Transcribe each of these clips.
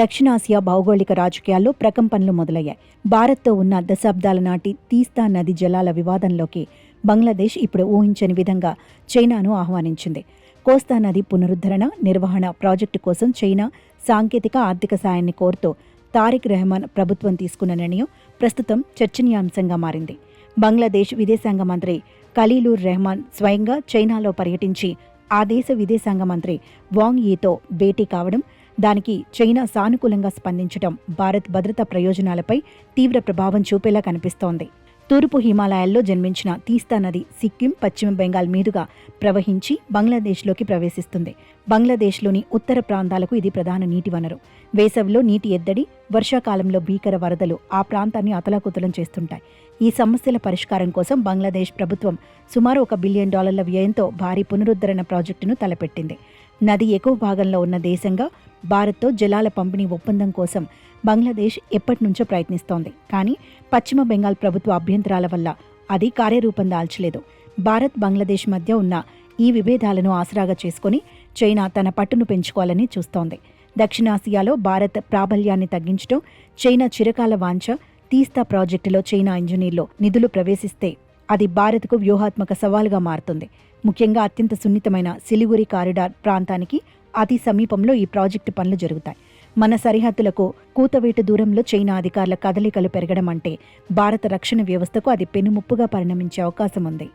దక్షిణాసియా భౌగోళిక రాజకీయాల్లో ప్రకంపనలు మొదలయ్యాయి. భారత్తో ఉన్న దశాబ్దాల నాటి తీస్తా నది జలాల వివాదంలోకి బంగ్లాదేశ్ ఇప్పుడు ఊహించని విధంగా చైనాను ఆహ్వానించింది. కోస్తా నది పునరుద్ధరణ, నిర్వహణ ప్రాజెక్టు కోసం చైనా సాంకేతిక, ఆర్థిక సాయాన్ని కోరుతూ తారిక్ రెహమాన్ ప్రభుత్వం తీసుకున్న నిర్ణయం ప్రస్తుతం చర్చనీయాంశంగా మారింది. బంగ్లాదేశ్ విదేశాంగ మంత్రి ఖలీలుర్ రెహమాన్ స్వయంగా చైనాలో పర్యటించి ఆ దేశ విదేశాంగ మంత్రి వాంగ్ యీతో భేటీ కావడం, దానికి చైనా సానుకూలంగా స్పందించడం భారత్ భద్రతా ప్రయోజనాలపై తీవ్ర ప్రభావం చూపేలా కనిపిస్తోంది. తూర్పు హిమాలయాల్లో జన్మించిన తీస్తా నది సిక్కిం, పశ్చిమ బెంగాల్ మీదుగా ప్రవహించి బంగ్లాదేశ్లోకి ప్రవేశిస్తుంది. బంగ్లాదేశ్లోని ఉత్తర ప్రాంతాలకు ఇది ప్రధాన నీటి వనరు. వేసవిలో నీటి ఎద్దడి, వర్షాకాలంలో భీకర వరదలు ఆ ప్రాంతాన్ని అతలాకుతలం చేస్తుంటాయి. ఈ సమస్యల పరిష్కారం కోసం బంగ్లాదేశ్ ప్రభుత్వం సుమారు $1 బిలియన్ వ్యయంతో భారీ పునరుద్ధరణ ప్రాజెక్టును తలపెట్టింది. నది ఎగువ భాగంలో ఉన్న దేశంగా భారత్తో జలాల పంపిణీ ఒప్పందం కోసం బంగ్లాదేశ్ ఎప్పటినుంచో ప్రయత్నిస్తోంది. కానీ పశ్చిమ బెంగాల్ ప్రభుత్వ అభ్యంతరాల వల్ల అది కార్యరూపం దాల్చలేదు. భారత్, బంగ్లాదేశ్ మధ్య ఉన్న ఈ విభేదాలను ఆసరాగా చేసుకుని చైనా తన పట్టును పెంచుకోవాలని చూస్తోంది. దక్షిణాసియాలో భారత్ ప్రాబల్యాన్ని తగ్గించడం చైనా చిరకాల వాంఛ. తీస్తా ప్రాజెక్టులో చైనా ఇంజనీర్లు నిధులు ప్రవేశిస్తే అది భారత్కు వ్యూహాత్మక సవాలుగా మారుతుంది. ముఖ్యంగా అత్యంత సున్నితమైన సిలిగురి కారిడార్ ప్రాంతానికి అతి సమీపంలో ఈ ప్రాజెక్టు పనులు జరుగుతాయి. మన సరిహద్దులకు కూతవేటు దూరంలో చైనా అధికారుల కదలికలు పెరగడం అంటే భారత రక్షణ వ్యవస్థకు అది పెనుముప్పుగా పరిణమించే అవకాశం ఉంది.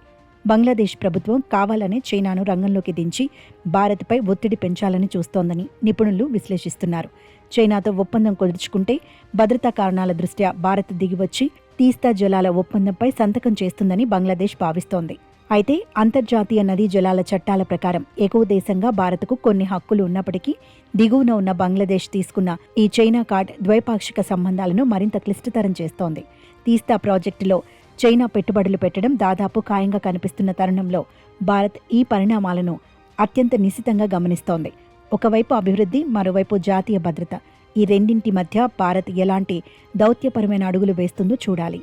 బంగ్లాదేశ్ ప్రభుత్వం కావాలనే చైనాను రంగంలోకి దించి భారత్పై ఒత్తిడి పెంచాలని చూస్తోందని నిపుణులు విశ్లేషిస్తున్నారు. చైనాతో ఒప్పందం కుదుర్చుకుంటే భద్రతా కారణాల దృష్ట్యా భారత్ దిగివచ్చి తీస్తా జలాల ఒప్పందంపై సంతకం చేస్తుందని బంగ్లాదేశ్ భావిస్తోంది. అయితే అంతర్జాతీయ నదీ జలాల చట్టాల ప్రకారం ఎగువ దేశంగా భారత్కు కొన్ని హక్కులు ఉన్నప్పటికీ దిగువన ఉన్న బంగ్లాదేశ్ తీసుకున్న ఈ చైనా కార్డ్ ద్వైపాక్షిక సంబంధాలను మరింత క్లిష్టతరం చేస్తోంది. తీస్తా ప్రాజెక్టులో చైనా పెట్టుబడులు పెట్టడం దాదాపు ఖాయంగా కనిపిస్తున్న తరుణంలో భారత్ ఈ పరిణామాలను అత్యంత నిశితంగా గమనిస్తోంది. ఒకవైపు అభివృద్ధి, మరోవైపు జాతీయ భద్రత. ఈ రెండింటి మధ్య భారత్ ఎలాంటి దౌత్యపరమైన అడుగులు వేస్తుందో చూడాలి.